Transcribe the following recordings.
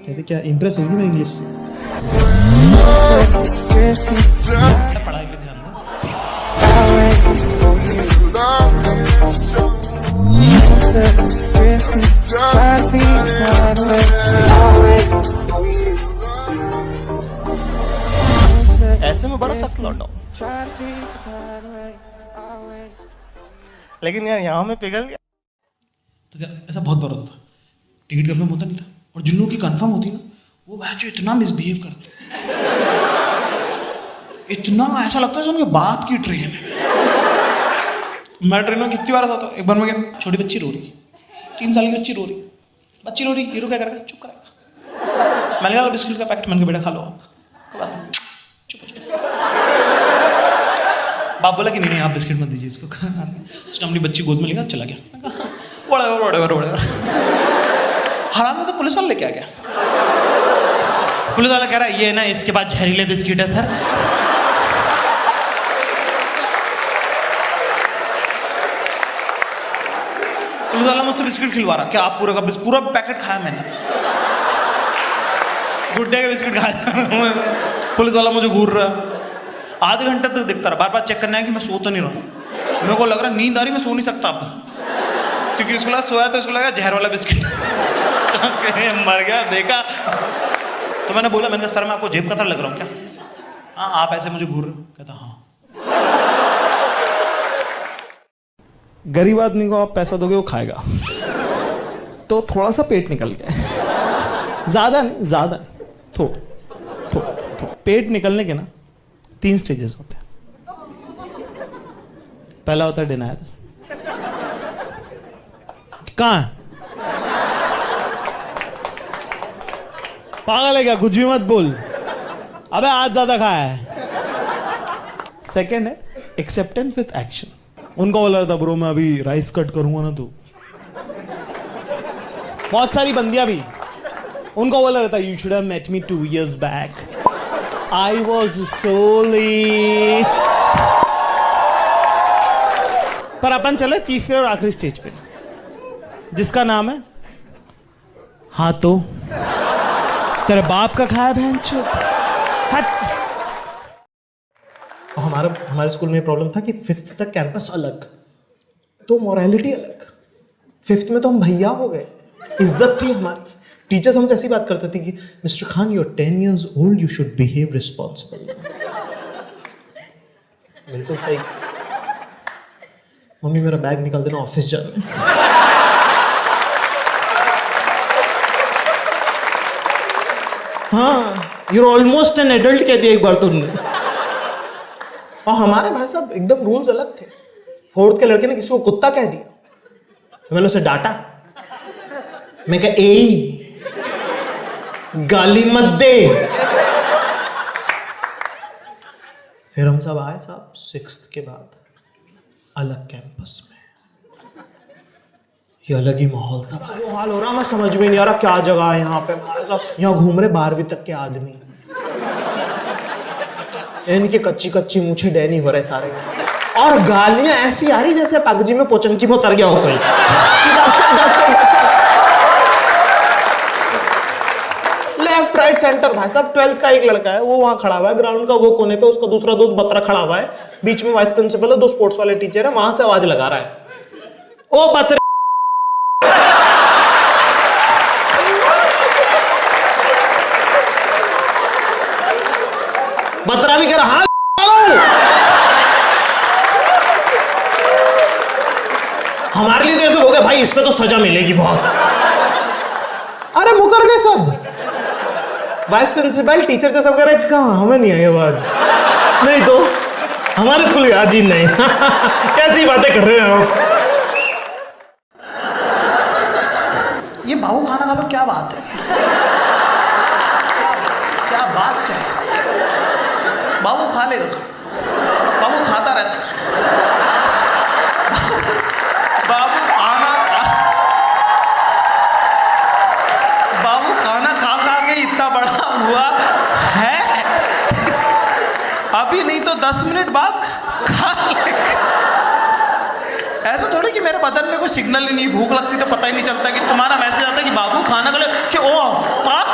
कहते क्या इम्प्रेस होगी मेरी इंग्लिश से। पढ़ाई पे ध्यान दो। ऐसे में बड़ा सख्त लौटा हूं, लेकिन यार यहाँ में पिघल गया। तो क्या ऐसा बहुत बार होता, टिकट कंफर्म होता नहीं था, और जिन लोगों की कंफर्म होती ना वो जो इतना मिसबिहेव करते हैं, इतना ऐसा लगता है उनके बाप की ट्रेन है। मैं ट्रेन में कितनी बार था, एक बार मैं गया, छोटी बच्ची रो रही, 3 साल की बच्ची रो रही, हीरो क्या करेगा, चुप करेगा। मैंने कहा बिस्किट का पैकेट, मैंने कहा बेटा खा लो आप, कब आता चुप हो जाओ। बाप बोला कि नहीं आप बिस्किट मत दीजिए इसको। उसने अपनी बच्ची गोद में लिया, चला गया। बड़े हराम में तो पुलिस वाला लेके आ गया। पुलिस वाला कह रहा है ये ना इसके बाद जहरीले बिस्किट है सर। पुलिस वाला मुझसे बिस्किट खिलवा रहा, क्या आप पूरा पैकेट खाया मैंने, गुड्डे का बिस्किट खाया। पुलिस वाला मुझे घूर रहा, आधे घंटे तक दिखता रहा, बार चेक करना है कि मैं सो तो नहीं रहा। मेरे को लग रहा नींद आ रही, मैं सो नहीं सकता अब, क्योंकि इसको लगा सोया तो इसको लगा जहर वाला बिस्किट। मर गया देखा। तो मैंने बोला, मैंने कहा सर मैं आपको जेब कतरा लग रहा हूँ क्या? हाँ आप ऐसे मुझे घूर रहे हो? कहता हाँ। गरीब आदमी को आप पैसा दोगे वो खाएगा, तो थोड़ा सा पेट निकल गया, ज्यादा नहीं, ज्यादा थोड़ा पेट निकलने के ना 3 स्टेजेस होते हैं। पहला होता है डिनायल। कहां पागल है क्या, कुछ भी मत बोल, अबे आज ज्यादा खाया है। सेकेंड है एक्सेप्टेंस विथ एक्शन। उनका बोला था ब्रो मैं अभी राइस कट करूंगा ना, तो बहुत सारी बंदियां भी उनका बोला रहता you should have met me 2 years back, I was solely. पर अपन चले तीसरे और आखिरी स्टेज पे, जिसका नाम है हाँ तो तेरे बाप का खाया बहनचोद। हमारे स्कूल में प्रॉब्लम था कि 5th तक कैंपस अलग, तो मोरालिटी अलग। 5th में तो हम भैया हो गए, इज्जत थी हमारी। टीचर्स हमसे ऐसी बात करते थे कि mister Khan you are 10 years old, you should behave responsible. बिल्कुल सही। मम्मी मेरा बैग निकाल देना, ऑफिस जाना। हाँ यूर ऑलमोस्ट एन एडल्ट कह दिया एक बार तुमने। और हमारे भाई साहब एकदम रूल्स अलग थे। 4th के लड़के ने किसी को कुत्ता कह दिया, तो मैंने उसे डांटा, मैं कहा ए गाली मत दे। फिर हम सब आए साहब 6th के बाद अलग कैंपस में, ये अलग ही माहौल था। जो हाल हो रहा मैं समझ में नहीं आ रहा क्या जगह है यहाँ पे। यहाँ घूम रहे 12वीं तक के आदमी, इनके कच्ची मूछे डैनी हो रहे सारे, और गालियां ऐसी आ रही जैसे पगजी में पोचंकी में उतर गया हो कोई। Left right centre. भाई साहब 12th का एक लड़का है, वो वहां खड़ा हुआ है ग्राउंड का वो कोने पे, उसका दूसरा दोस्त बतरा खड़ा हुआ है, बीच में वाइस प्रिंसिपल है, 2 स्पोर्ट्स वाले टीचर है, वहां से आवाज लगा रहा है ओ बतरे। बतरा भी कह रहा हाँ। हमारे लिए तो ऐसे हो गया भाई इस पे तो सजा मिलेगी बहुत। अरे मुकर गए सब, वाइस प्रिंसिपल टीचर जैसा वगैरह, कहाँ हमें नहीं आई आवाज, नहीं तो हमारे स्कूल आज ही नहीं। कैसी बातें कर रहे हैं आप। ये बाबू खाना खा लो, क्या बात है, क्या बात क्या है। बाबू खा लेगा, बाबू खाता रहता है। बाबू खाना खा के इतना बड़ा हुआ है, अभी नहीं तो 10 मिनट बाद खा लेगा। ऐसा थोड़ी कि मेरे बदन में कोई सिग्नल ही नहीं, भूख लगती तो पता ही नहीं चलता कि तुम्हारा मैसेज आता है कि बाबू खाना खा ले, कि ओह फक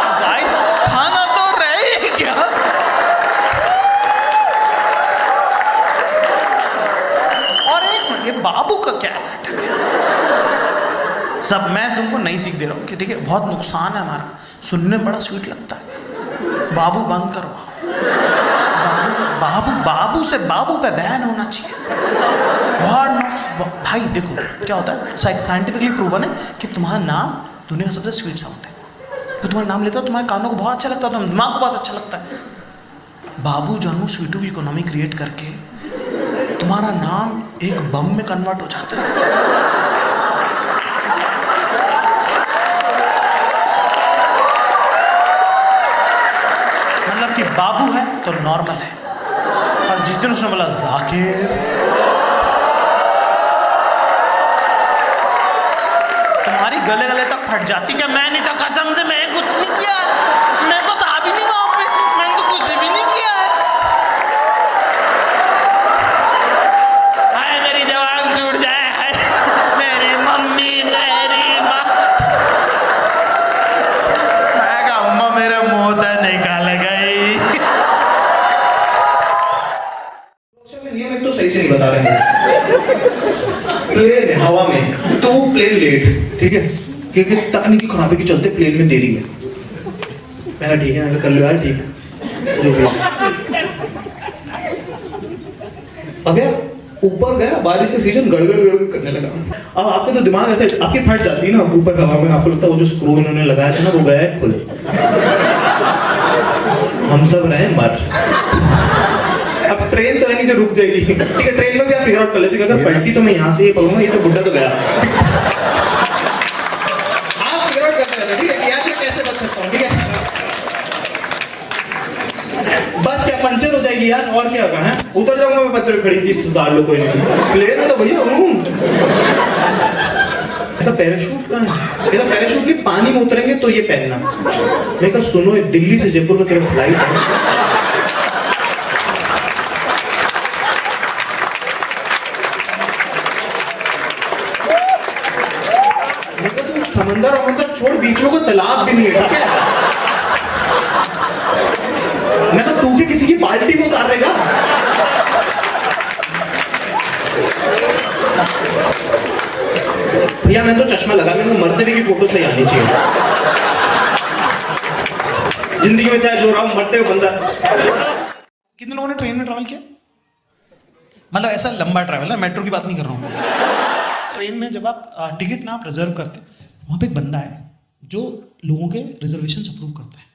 सब मैं तुमको नई सीख दे रहा हूँ कि ठीक है, बहुत नुकसान है हमारा, सुनने में बड़ा स्वीट लगता है। बाबू बंद करो, बाबू बाबू से बाबू पे बैन होना चाहिए। बहुत भाई देखो क्या होता है, साइंटिफिकली प्रूवन है कि तुम्हारा नाम दुनिया का सबसे स्वीट साउंड है। तो तुम्हारा नाम लेता हो, तुम्हारे कानों को बहुत अच्छा लगता है, तुम्हारे दिमाग को बहुत अच्छा लगता है। बाबू जानू स्वीटू की इकोनॉमी क्रिएट करके तुम्हारा नाम एक बम में कन्वर्ट हो जाता है। मतलब कि बाबू है तो नॉर्मल है, और जिस दिन उसने बोला जाकिर, तुम्हारी गले गले तक फट जाती। क्या मैं नहीं था, कसम से मैं कुछ नहीं किया, मैं तो था भी नहीं वहां पे, मैंने तो कुछ भी नहीं किया है। हाय मेरी जवान टूट जाए, हाय मेरी मम्मी, मेरी माँ। मैं कहा अम्मा मेरे मुंह से निकाल गई। नियम एक तो सही से नहीं बता रहे हैं। प्लेन है हवा में, तो वो प्लेन लेट, ठीक है, क्योंकि तकनीकी खराबी के चलते प्लेन में देरी है। मैं ठीक है, मैं कर लो यार, ठीक जो भी। अगर ऊपर गया, बारिश का सीजन गड़गड़ गड़गड़ करने लगा। अब आपका तो दिमाग ऐसे आपकी फट जाती है ना ऊपर हवा में, आपको लगता है वो जो स्क्रू इन्होंने लगाया था ना वो गया है खुले। हम सब रहे मर। अब ट्रेन तो है नहीं जो रुक जाएगी, ठीक है, ट्रेन में भी आप फिगर आउट कर लेते, अगर पलटी तो मैं यहाँ से ये करूंगा, ये तो बुड्ढा तो गया। आप फिगर आउट करते रहते, ठीक है, यार मैं कैसे बच सकता हूँ, ठीक है। बस क्या पंचर हो जाएगी यार, और क्या होगा, है उतर जाऊंगा मैं, पंचर खड़ी चीज सुधार लो, कोई नहीं। प्लेन में तो भैया पैराशूट का है, पैराशूट भी पानी में उतरेंगे तो ये पहनना। मैं कहा सुनो, दिल्ली से जयपुर का तेरा फ्लाइट है, समंदर और छोड़ बीचों को तालाब भी नहीं है, ठीक है। मैं तो तू भी किसी की बाल्टी में उतार देगा। भैया मैं तो चश्मा लगा, मेरे को मरते हुए की फोटो सही आनी चाहिए। जिंदगी में चाहे जो रहा हूं, मरते हुए बंदा। कितने लोगों ने ट्रेन में ट्रैवल किया? मतलब ऐसा लंबा ट्रैवल है, मेट्रो की बात नहीं कर रहा हूँ। ट्रेन में जब आप टिकट ना आप रिजर्व करते, वहाँ पे एक बंदा है जो लोगों के रिजर्वेशन अप्रूव करता है।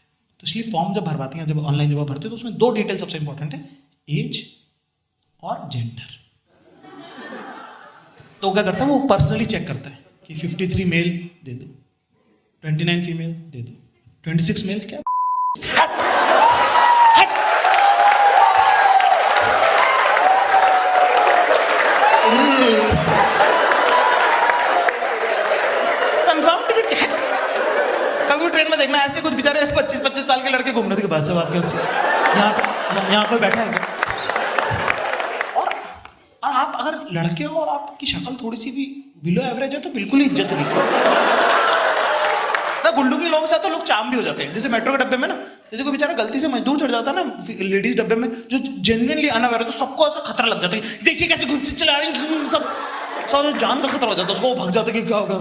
तो इसलिए फॉर्म जब भरवाते हैं, जब ऑनलाइन जब आप भरते हो, तो उसमें 2 डिटेल सबसे इंपॉर्टेंट है, एज और जेंडर। तो क्या करता है, वो पर्सनली चेक करता है कि 53 मेल दे दो, 29 फीमेल दे दो, 26 मेल क्या कंफर्म टिकट चेक। कभी ट्रेन में देखना ऐसे कुछ बेचारे 25-25 साल के लड़के घूम रहे थे, भाई साहब आपके यहाँ कोई बैठा है क्या? और आप अगर लड़के हो और आपकी शक्ल थोड़ी सी भी बिलो एवरेज है तो बिल्कुल ही इज्जत नहीं ना। गुंडू के लोग साथ तो लोग चाम भी हो जाते हैं। जैसे मेट्रो के डब्बे में ना, जैसे कोई बेचारा गलती से मजदूर चढ़ जाता है ना लेडीज डब्बे में, जो जेन्युइनली अनअवेयर है, तो सबको ऐसा खतरा लग जाता है, देखिए कैसे गुस्से चला रही, सब जान का खतरा हो जाता है उसको। वो भाग जाता है कि क्या होगा,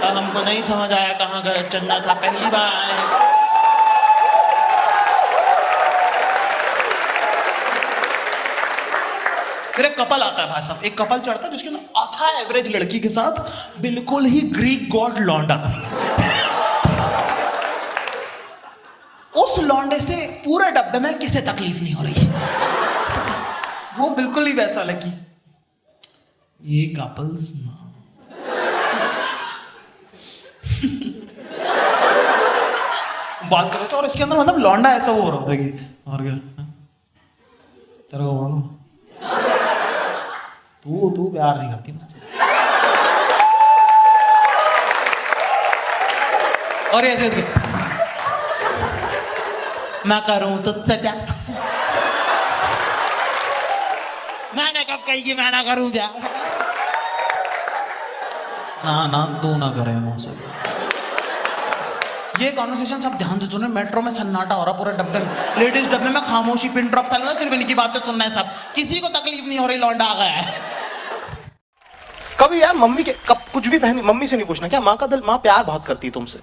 हमको नहीं समझ आया कहाँ का चलना था, पहली बार आए हैं। फिर एक कपल आता है भाई साहब, एक कपल चढ़ता है जिसके ना आधा एवरेज लड़की के साथ बिल्कुल ही ग्रीक गॉड लौंडा। उस लौंडे से पूरे डब्बे में किसे तकलीफ नहीं हो रही, वो बिल्कुल ही वैसा लगी। ये कपल्स ना बात कर रहे थे, और इसके अंदर मतलब लौंडा ऐसा वो हो रहा था कि और क्या तेरे को मालूम, तू प्यार नहीं करती मुझसे, और ऐसे मैं करूं तुझसे प्यार, मैंने कब कही कि मैं ना करूं प्यार, ना तू ना करे मुझसे। ये कॉन्वर्सेशन सब ध्यान से सुने। मेट्रो में सन्नाटा हो रहा पूरे डब्बे में, लेडीज डब्बे में खामोशी, पिन ड्रॉप साइलेंस, सिर्फ इनकी बातें सुनना है सब, किसी को तकलीफ नहीं हो रही, लौंडा आ गया है। कभी यार मम्मी के कब कुछ भी पहने मम्मी से नहीं पूछना क्या माँ का दिल, माँ प्यार बहुत करती है तुमसे।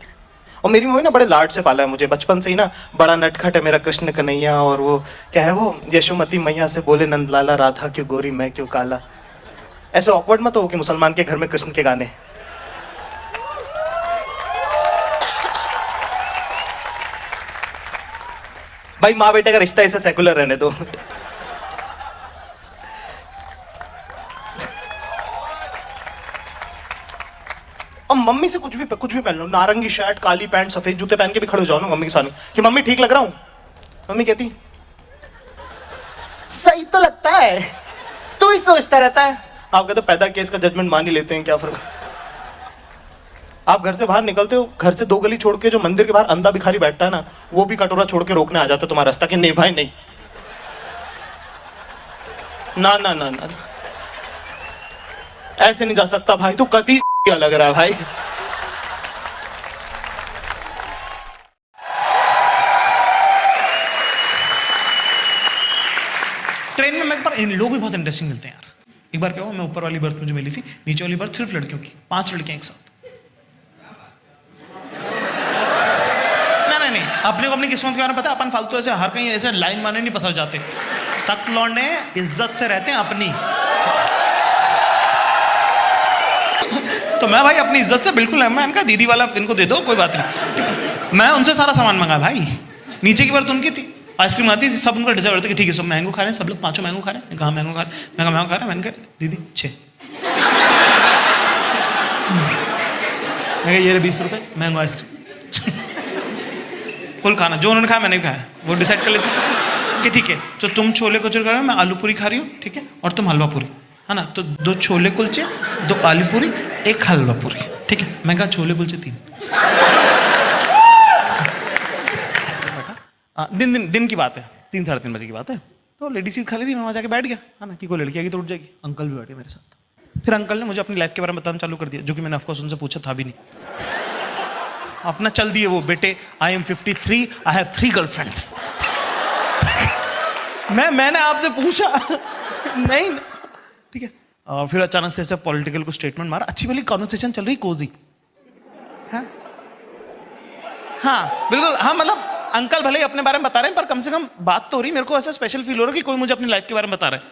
और मेरी मम्मी ना बड़े लाड से पाला है मुझे बचपन से ही ना, बड़ा नटखट है मेरा कृष्ण कन्हैया, और वो क्या है वो यशोमती मैया से बोले नंदलाला राधा क्यों गोरी मैं क्यों काला। ऐसे ऑकवर्ड मत हो कि मुसलमान के घर में कृष्ण के गाने। भाई माँ बेटे का रिश्ता ऐसे सेकुलर रहने दो। और मम्मी से कुछ भी पहन लो, नारंगी शर्ट काली पैंट सफेद जूते पहन के भी खड़े हो जाओ ना मम्मी के सामने कि मम्मी ठीक लग रहा हूं, मम्मी कहती सही तो लगता है, तू ही सोचता रहता है। आप कहते पैदा किया इसका जजमेंट मान ही लेते हैं, क्या फर्क। आप घर से बाहर निकलते हो, घर से 2 गली छोड़ के जो मंदिर के बाहर अंधा भिखारी बैठता है ना, वो भी कटोरा छोड़ के रोकने आ जाता है तुम्हारा रास्ता कि नहीं भाई नहीं, ना ना ना ना ऐसे नहीं जा सकता भाई, तू कति क्या लग रहा है भाई। ट्रेन में मेरे पर लोग भी बहुत इंटरेस्टिंग मिलते हैं यार। एक बार क्या हुआ, मैं ऊपर वाली बर्थ मुझे मिली थी, नीचे वाली बर्थ सिर्फ लड़कियों की, 5 लड़कियां एक साथ। नहीं अपने को अपनी किस्मत के बारे में पता है, अपन फालतू ऐसे हर कहीं ऐसे लाइन मारने नहीं पसर जाते, सख्त लौंडे इज्जत से रहते हैं अपनी। तो मैं भाई अपनी इज्जत से बिल्कुल, मैं इनका दीदी वाला इनको दे दो कोई बात नहीं, ठीक है। मैं उनसे सारा सामान मंगा भाई, नीचे की बर्थ उनकी थी, आइसक्रीम आती थी, सब उनका डिसाइड होता कि ठीक है सब मैंगो खा रहे हैं, सब लोग 5 मैंगो खा रहे हैं, कहाँ मैंगो खा रहे हैं, मैं मैंगो खा रहा है, मैंने कहा दीदी 6, मैं ये 20 रुपये मैंगो आइसक्रीम फुल खाना, जो उन्होंने खाया मैंने भी खाया, वो डिसाइड कर लेते थे कि ठीक है तो तुम छोले कुलचे खा रहे हो, मैं आलू पूरी खा रही हूँ, ठीक है, और तुम हलवा पूरी, है ना, तो 2 छोले कुलचे 2 आलू पूरी 1 हलवा पूरी, ठीक है। मैं कहा छोले कुलचे 3। दिन की बात है, 3 साढ़े 3 बजे की बात है, तो लेडी सीट खाली थी, मैं वहाँ जाके बैठ गया, है ना, कि कोई लड़की आएगी तो उठ जाएगी। अंकल भी बैठे मेरे साथ, फिर अंकल ने मुझे अपनी लाइफ के बारे में बताना चालू कर दिया, जो कि मैंने ऑफकोर्स उनसे पूछा था भी नहीं। अपना चल दिए वो, बेटे I am 53, I have 3 girlfriends. मैंने आपसे पूछा नहीं, ठीक है। और फिर अचानक से ऐसे पॉलिटिकल को स्टेटमेंट मारा, अच्छी वाली कॉन्वर्सेशन चल रही कोजी, हाँ बिल्कुल, हाँ मतलब अंकल भले ही अपने बारे में बता रहे हैं, पर कम से कम बात तो हो रही। मेरे को ऐसा स्पेशल फील हो रहा है कि कोई मुझे अपनी लाइफ के बारे में बता रहा है।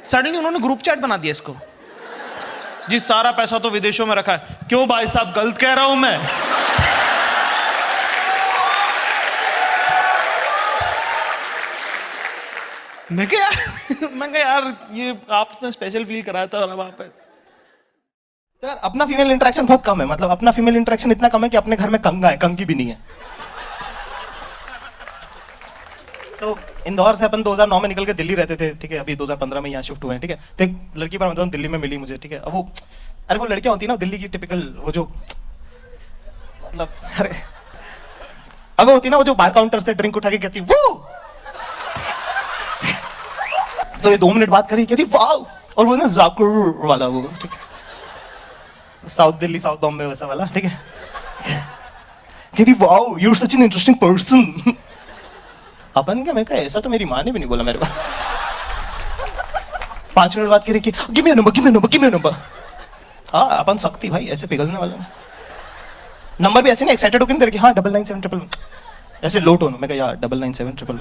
सडनली उन्होंने ग्रुप चैट बना दिया इसको, जी सारा पैसा तो विदेशों में रखा है। क्यों भाई साहब गलत कह रहा हूं मैं? मैं क्या यार ये आपने स्पेशल फील कराया था वापस। यार अपना फीमेल इंटरेक्शन बहुत कम है, मतलब अपना फीमेल इंटरेक्शन इतना कम है कि अपने घर में कंगा है, कंगी भी नहीं है। तो इंदौर से अपन 2009 में निकल के दिल्ली रहते थे, ठीक है, अभी 2015 में यहाँ शिफ्ट हुए हैं, ठीक है। तो एक लड़की पर मतलब दिल्ली में मिली मुझे, ठीक है। अब वो अरे वो लड़कियां होती है ना दिल्ली की टिपिकल, वो जो मतलब अरे अब वो होती है ना वो जो बार काउंटर से ड्रिंक उठा के कहती वो, तो ये 2 मिनट बात करी कहती वाह, और वो ना जाकुर वाला वो, ठीक है, साउथ दिल्ली साउथ बॉम्बे वैसा वाला, ठीक है, कहती wow you are such an interesting person. अपन क्या, मैं कहा ऐसा तो मेरी माँ ने भी नहीं बोला मेरे पास। 5 मिनट बात करी कि give me number, give me number, give me number. हाँ अपन सकती भाई ऐसे पिघलने वाला नंबर भी ऐसे नहीं एक्साइटेड होकर नहीं दे रही, हाँ 997 ऐसे लो टोन, मैं कहा यार 997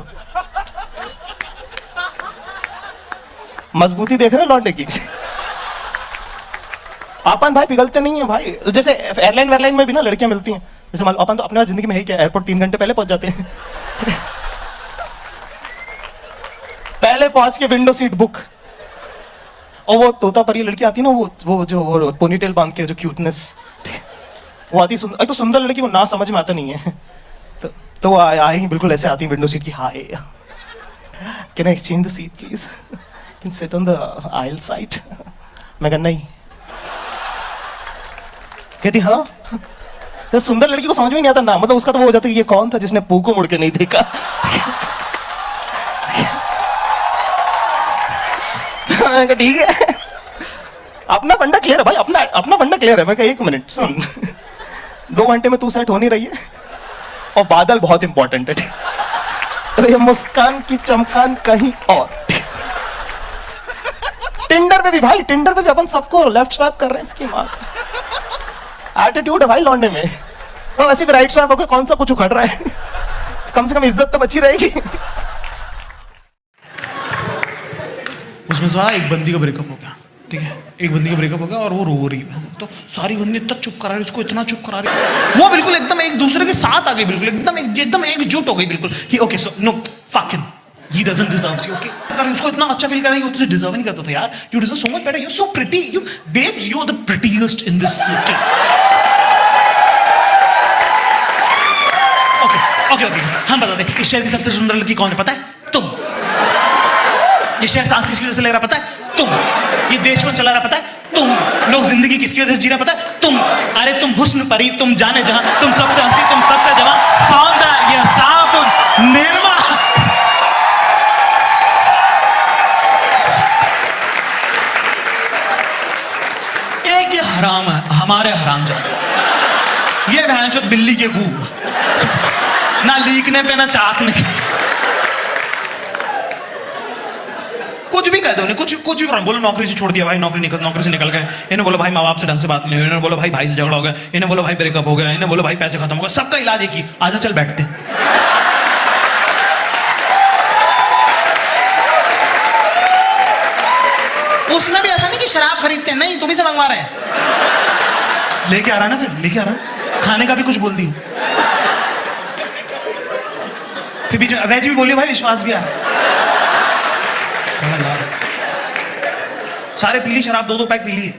मजबूती देख रहे लौटने की। अपन भाई पिघलते नहीं है भाई, जैसे एयरलाइन वेयरलाइन में भी ना लड़कियां मिलती हैं, जैसे मान लो अपन तो अपने जिंदगी में है क्या, एयरपोर्ट 3 घंटे पहले पहुंच जाते हैं। पहले पहुंच के विंडो सीट बुक, और वो तोता परी लड़की आती है ना, वो जो पोनीटेल बांध के जो क्यूटनेस, वो आती सुंदर, तो सुंदर लड़की को ना समझ में आता नहीं है, तो वो आई बिल्कुल ऐसे आती विंडो सीट की, hi can I exchange the seat please, can sit on the aisle side. मैं कहा नहीं, कहती हाँ। तो सुंदर लड़की को समझ में नहीं आता ना, मतलब उसका तो वो हो जाता है ये कौन था जिसने पू को मुड़ के नहीं देखा। ठीक है अपना फंडा क्लियर है भाई, अपना फंडा क्लियर है। मैं कहा 1 मिनट सुन, 2 घंटे में तू सेट हो नहीं रही है, और बादल बहुत इंपॉर्टेंट है, तो ये मुस्कान की चमकान कहीं और। टिंडर पे भी भाई, टिंडर पे भी अपन सबको लेफ्ट स्वाइप कर रहे हैं, इसकी माँ का एटीट्यूड है भाई लौंडे में। तो ऐसी राइट स्वाइप होकर कौन सा कुछ उखड़ रहा है। कम से कम इज्जत तो बची रहेगी। उसमें से एक बंदी का ब्रेकअप हो गया, ठीक है, एक बंदी का ब्रेकअप हो गया और वो रो रही है, तो सारी बंदी इतना चुप करा रही, उसको इतना चुप करा रही, वो बिल्कुल एकदम एक दूसरे के साथ आ गई, बिल्कुल एकदम एकजुट हो गई बिल्कुल कि okay so no fuck him, he doesn't deserve you, okay? अगर उसको इतना अच्छा फील करेंगे, वो तुझे डिजर्व नहीं करता था यार, you deserve so much better, you're so pretty, you babes, you're the prettiest in this city. Okay, हम बता दें, इस शहर की सबसे सुंदर लड़की कौन है पता है? तुम। ये शहर सांस किसकी वजह से ले रहा पता है? तुम। ये देश कौन चला रहा पता है? तुम। लोग जिंदगी किसकी वजह से जी रहा पता है? तुम। अरे तुम हुस्न परी, तुम जाने जहां, तुम सबसे हंसी, तुम सबसे जवां, सौंदर्य साबुन निर्मा। एक ये हराम है, हमारे हराम जाते, ये भैंचोद बिल्ली के गू, ना लीकने पे ना चाकने, कुछ भी कह दो, कुछ भी बोलो, नौकरी से छोड़ दिया भाई, नौकरी से निकल गए, इन्हें बोलो भाई माँ बाप से ढंग से बात नहीं हुई, इन्हें बोलो भाई से झगड़ा हो गया, इन्हें बोलो भाई ब्रेकअप हो गया, इन्हें बोलो भाई पैसे खत्म हो गए, सबका इलाज एक ही, आजा चल बैठते। उसने भी ऐसा नहीं कि शराब खरीदते हैं, नहीं, तुम ही से मंगवा रहे हैं, लेके आ रहा है ना, फिर लेके आ रहा है, खाने का भी कुछ बोल दी, फिर बीच में वेज भी बोलिए भाई, विश्वास भी आ रहा है, सारे पी ली शराब, 2-2 पैक पी लिए,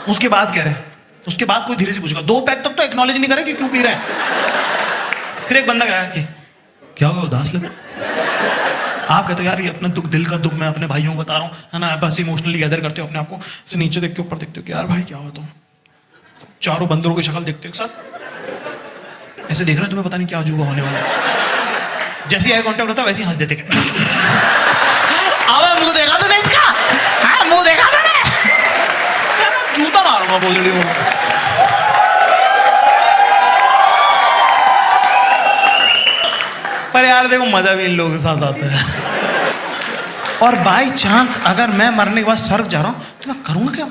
उसके बाद कह रहे हैं, उसके बाद कोई धीरे से पूछेगा, 2 पैक तक तो एक्नॉलेज नहीं करे कि क्यों पी रहे हैं। फिर एक बंदा कहा कि क्या हुआ, उदास लगा, आप कहते हो यार ये अपना दुख, दिल का दुख मैं अपने भाइयों को बता रहा हूँ, है ना, बस इमोशनली गैदर करते हो अपने आप को, से नीचे देख के ऊपर देखते हो कि यार भाई क्या हुआ, तुम चारों बंदरों की शक्ल देखते हो एक साथ, ऐसे देख रहे हो, तुम्हें पता नहीं क्या अजूबा होने वाला है, जैसे आई कांटेक्ट होता है वैसे ही हंस देते, मुंह देखा तो नहीं इसका, हाँ मुंह देखा था ना, जूता मारूंगा बोल रही हूँ। पर यार देखो मजा भी इन लोगों के साथ आता है, और बाई चांस अगर मैं मरने के बाद स्वर्ग जा रहा हूं तो मैं करूंगा क्या,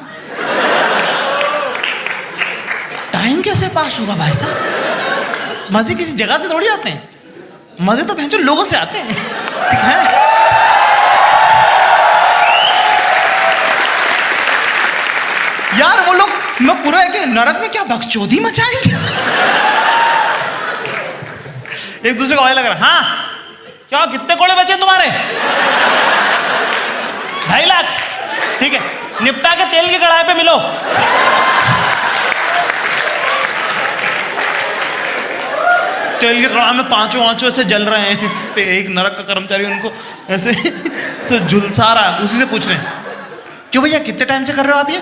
टाइम कैसे पास होगा भाई साहब, मजे किसी जगह से थोड़ी आते हैं, मजे तो भैंचो लोगों से आते हैं, ठीक है। यार वो लोग, मैं पूरा है नरक में क्या बकचोदी मचाएंगे, एक दूसरे को आवाज लग रहा, हाँ क्या कितने कोड़े बचे तुम्हारे, 2.5 लाख, ठीक है, निपटा के तेल की कढ़ाई पे मिलो, तेल की कढ़ाई में 5 ऐसे जल रहे हैं, तो एक नरक का कर्मचारी उनको ऐसे झुलसा रहा, उसी से पूछ रहे हैं, क्यों भैया कितने टाइम से कर रहे हो आप ये,